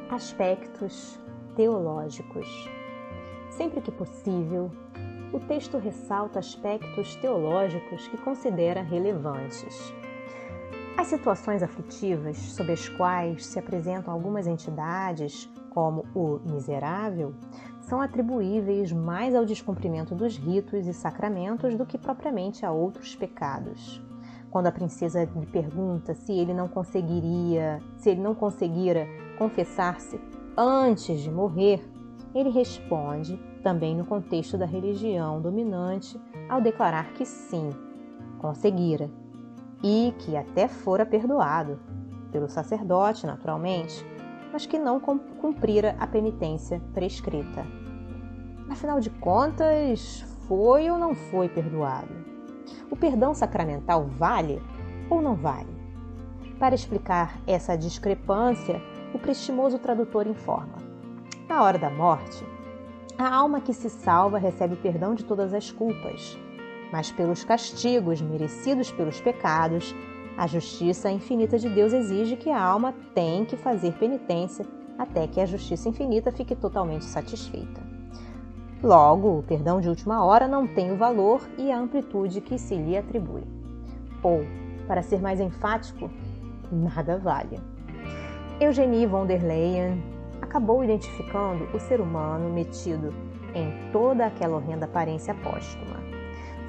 Aspectos teológicos. Sempre que possível, o texto ressalta aspectos teológicos que considera relevantes. As situações aflitivas sob as quais se apresentam algumas entidades, como o miserável, são atribuíveis mais ao descumprimento dos ritos e sacramentos do que propriamente a outros pecados. Quando a princesa lhe pergunta se ele não conseguira confessar-se antes de morrer, ele responde, também no contexto da religião dominante, ao declarar que sim, conseguira, e que até fora perdoado, pelo sacerdote, naturalmente, mas que não cumprira a penitência prescrita. Afinal de contas, foi ou não foi perdoado? O perdão sacramental vale ou não vale? Para explicar essa discrepância, o prestimoso tradutor informa: na hora da morte, a alma que se salva recebe o perdão de todas as culpas, mas pelos castigos merecidos pelos pecados, a justiça infinita de Deus exige que a alma tem que fazer penitência até que a justiça infinita fique totalmente satisfeita. Logo, o perdão de última hora não tem o valor e a amplitude que se lhe atribui. Ou, para ser mais enfático, nada vale. Eugenie von der Leyen acabou identificando o ser humano metido em toda aquela horrenda aparência póstuma.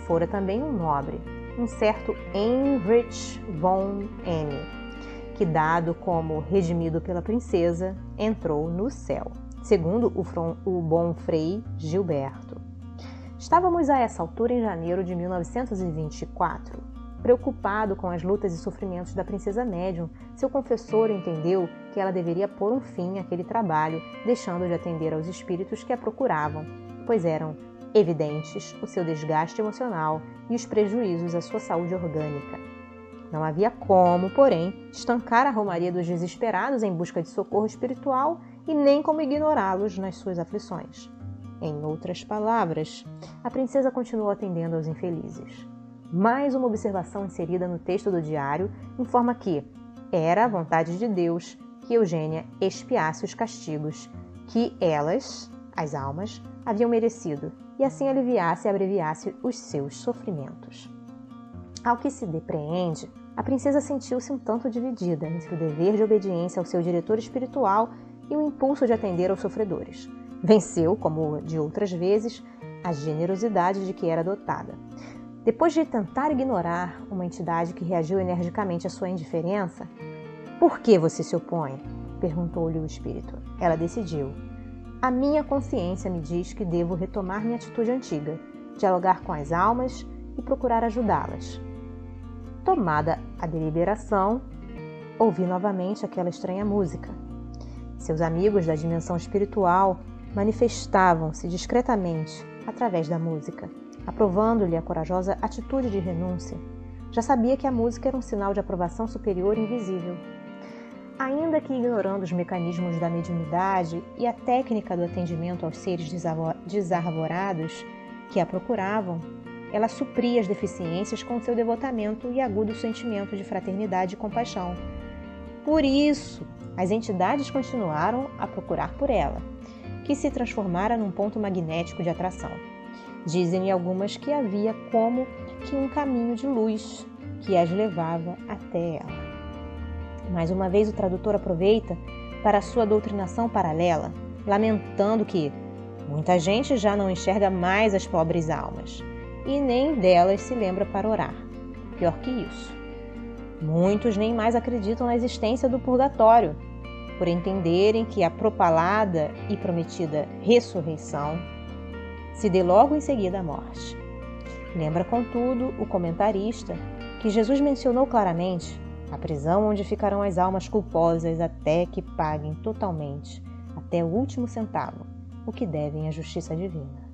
Fora também um nobre, um certo Heinrich von Emme, que, dado como redimido pela princesa, entrou no céu, segundo o bom Frei Gilberto. Estávamos a essa altura em janeiro de 1924. Preocupado com as lutas e sofrimentos da princesa médium, seu confessor entendeu que ela deveria pôr um fim àquele trabalho, deixando de atender aos espíritos que a procuravam, pois eram evidentes o seu desgaste emocional e os prejuízos à sua saúde orgânica. Não havia como, porém, estancar a romaria dos desesperados em busca de socorro espiritual e nem como ignorá-los nas suas aflições. Em outras palavras, a princesa continuou atendendo aos infelizes. Mais uma observação inserida no texto do diário informa que era a vontade de Deus que Eugênia expiasse os castigos que elas, as almas, haviam merecido e assim aliviasse e abreviasse os seus sofrimentos. Ao que se depreende, a princesa sentiu-se um tanto dividida entre o dever de obediência ao seu diretor espiritual e o impulso de atender aos sofredores. Venceu, como de outras vezes, a generosidade de que era dotada. Depois de tentar ignorar uma entidade que reagiu energicamente à sua indiferença, "Por que você se opõe?" perguntou-lhe o espírito. Ela decidiu: "A minha consciência me diz que devo retomar minha atitude antiga, dialogar com as almas e procurar ajudá-las." Tomada a deliberação, ouvi novamente aquela estranha música. Seus amigos da dimensão espiritual manifestavam-se discretamente através da música, aprovando-lhe a corajosa atitude de renúncia. Já sabia que a música era um sinal de aprovação superior invisível. Ainda que ignorando os mecanismos da mediunidade e a técnica do atendimento aos seres desarvorados que a procuravam, ela supria as deficiências com seu devotamento e agudo sentimento de fraternidade e compaixão. Por isso, as entidades continuaram a procurar por ela, que se transformara num ponto magnético de atração. Dizem algumas que havia como que um caminho de luz que as levava até ela. Mais uma vez o tradutor aproveita para a sua doutrinação paralela, lamentando que muita gente já não enxerga mais as pobres almas e nem delas se lembra para orar. Pior que isso, muitos nem mais acreditam na existência do purgatório, por entenderem que a propalada e prometida ressurreição se dê logo em seguida à morte. Lembra, contudo, o comentarista que Jesus mencionou claramente a prisão onde ficarão as almas culposas até que paguem totalmente, até o último centavo, o que devem à justiça divina.